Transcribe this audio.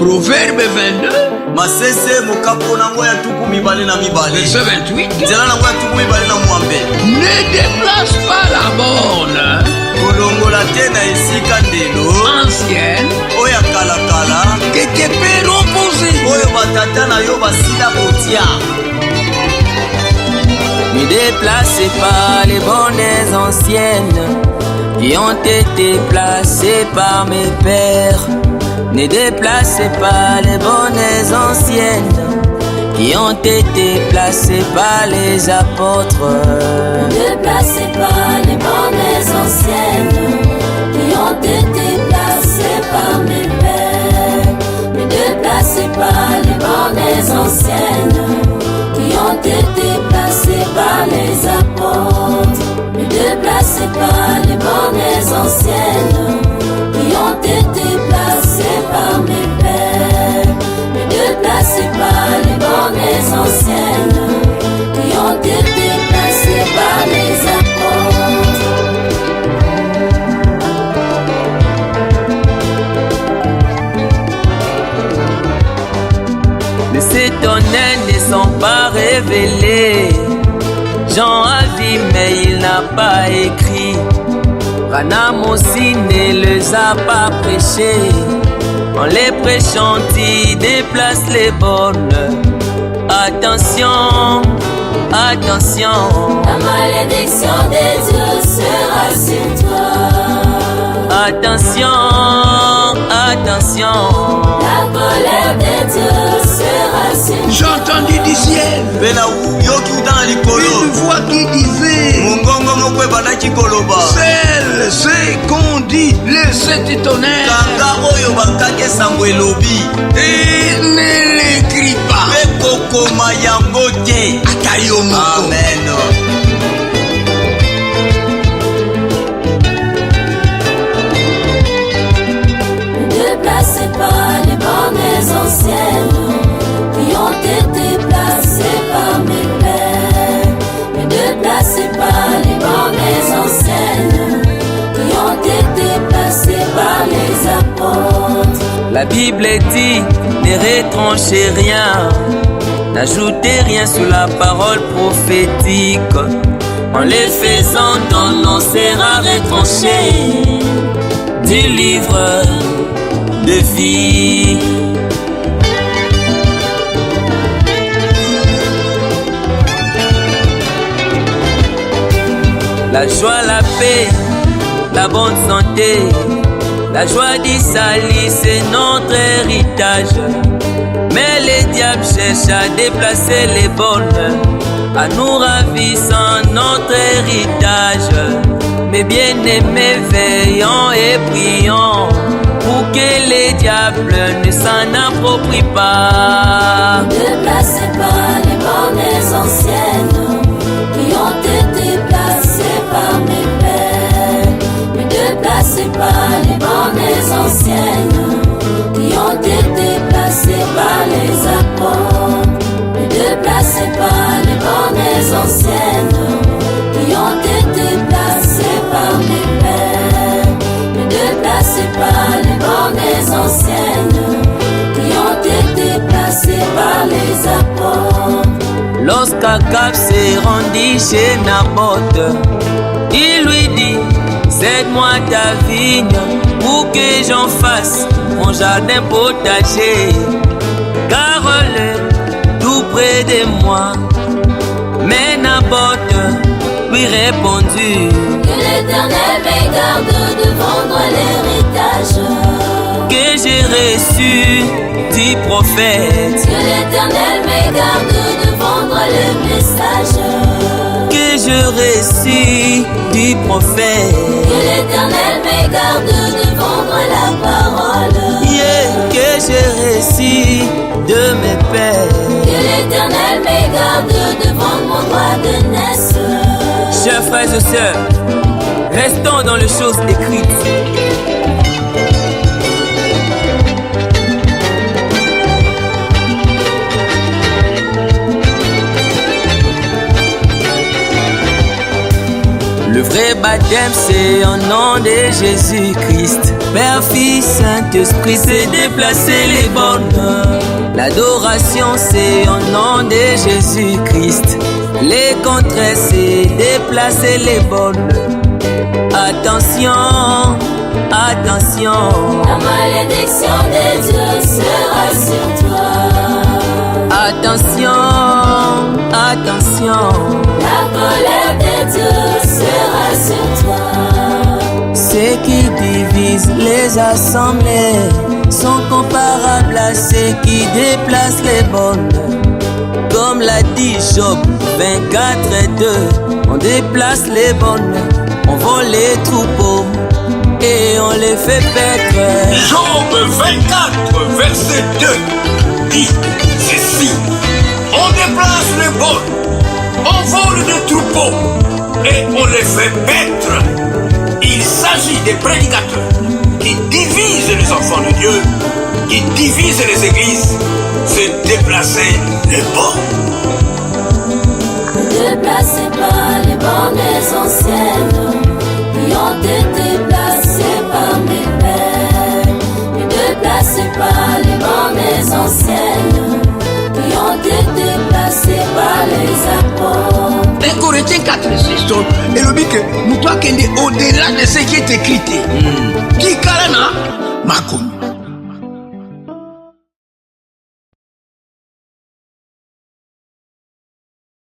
Proverbe 22. Masese mokapo nango ya tuku mibale na mibale. Verset 28. Nzela nango ya tuku mibale na mwambe. Ne déplace pas la borne Kolongola te na esika ndelo ancienne oya kalakala que tes pères ont posée. oyo batata na yo basila kotia. Ne déplacez pas les bornes anciennes qui ont été placées par mes pères. Ne déplacez pas les bornes anciennes qui ont été placées par les apôtres. Ne déplacez pas les bornes anciennes qui ont été placées par mes pères. Ne déplacez pas les bornes anciennes qui ont été placées par les apôtres. Ne déplacez pas les bornes anciennes qui ont été placées par mes pères. Ne déplacez pas les bornes anciennes qui ont été placées par les apôtres. Mais ces tonnerres ne sont pas révélés. Jean a vu mais il n'a pas écrit. Branham aussi ne les a pas prêchés. En les prêchant, il déplace les bornes. Attention, attention. La malédiction des dieux sera sur toi. Attention, attention. La colère des dieux sera sur toi. J'entendis du ciel Bela yoki utana likolo. une voix qui disait: Mongongo moko ebandaki koloba. c'est qu'on dit les sept tonnerres Kanga oyo bakaki esango elobi. et ne l'écris pas. Mpe kokoma yango te. Ata yo moko. Amen. Ne déplacez pas les bornes anciennes qui ont été placées par mes pères. Ne déplacez pas les bornes anciennes qui ont été placées par les apôtres. La Bible dit, ne retranchez rien, n'ajoutez rien sur la parole prophétique. En les faisant, ton nom sera retranché du livre de vie. La joie, la paix, la bonne santé, la joie du salut, c'est notre héritage. Mais les diables cherchent à déplacer les bornes, à nous ravissant notre héritage. Mes bien-aimés, veillons et prions pour que les diables ne s'en approprient pas. Ne déplacez pas les bornes anciennes qui ont été placées par mes pères. Ne déplacez pas les bornes anciennes qui ont été placées par les apôtres. Ne déplacez pas les bornes anciennes qui ont été placées par mes pères. Ne déplacez pas les bornes anciennes qui ont été placées par les apôtres. Lorsqu'Akab s'est rendu chez Naboth, il lui dit: cède-moi ta vigne pour que j'en fasse mon jardin potager. Garde-le tout près de moi. Mais Naboth lui répondit: Que l'Éternel me garde de vendre l'héritage que j'ai reçu du prophète, que l'Éternel me garde de vendre le message, que je reçus du prophète, que l'Éternel me garde de vendre la parole, que j'ai reçu de mes pères. que l'Éternel me garde de vendre mon droit de naissance. Chers frères et sœurs, restons dans les choses écrites. Le vrai baptême c'est au nom de Jésus-Christ. Père, Fils, Saint-Esprit, c'est déplacer les bornes. L'adoration c'est au nom de Jésus-Christ. Les contraires c'est déplacer les bornes. Attention, attention. La malédiction de Dieu sera sur toi. Attention, attention. La colère de Dieu sera sur toi. Ceux qui divisent les assemblées sont comparables à ceux qui déplacent les bonnes. Comme l'a dit Job 24:2, on déplace les bonnes, on vole les troupeaux et on les fait paître. Job 24, verset 2 dit ceci: on déplace les bonnes, on vole des troupeaux et on les fait paître. Il s'agit des prédicateurs qui divisent les enfants de Dieu, qui divisent les églises, c'est déplacer les bonnes. Ne déplacez pas les bornes anciennes qui ont été placées par mes pères. Ne déplacez pas les bornes anciennes qui ont été placées par les apôtres. 1 Corinthiens 4, et le dit que nous doit au-delà de ce qui est écrit. Qui carana, Makoum.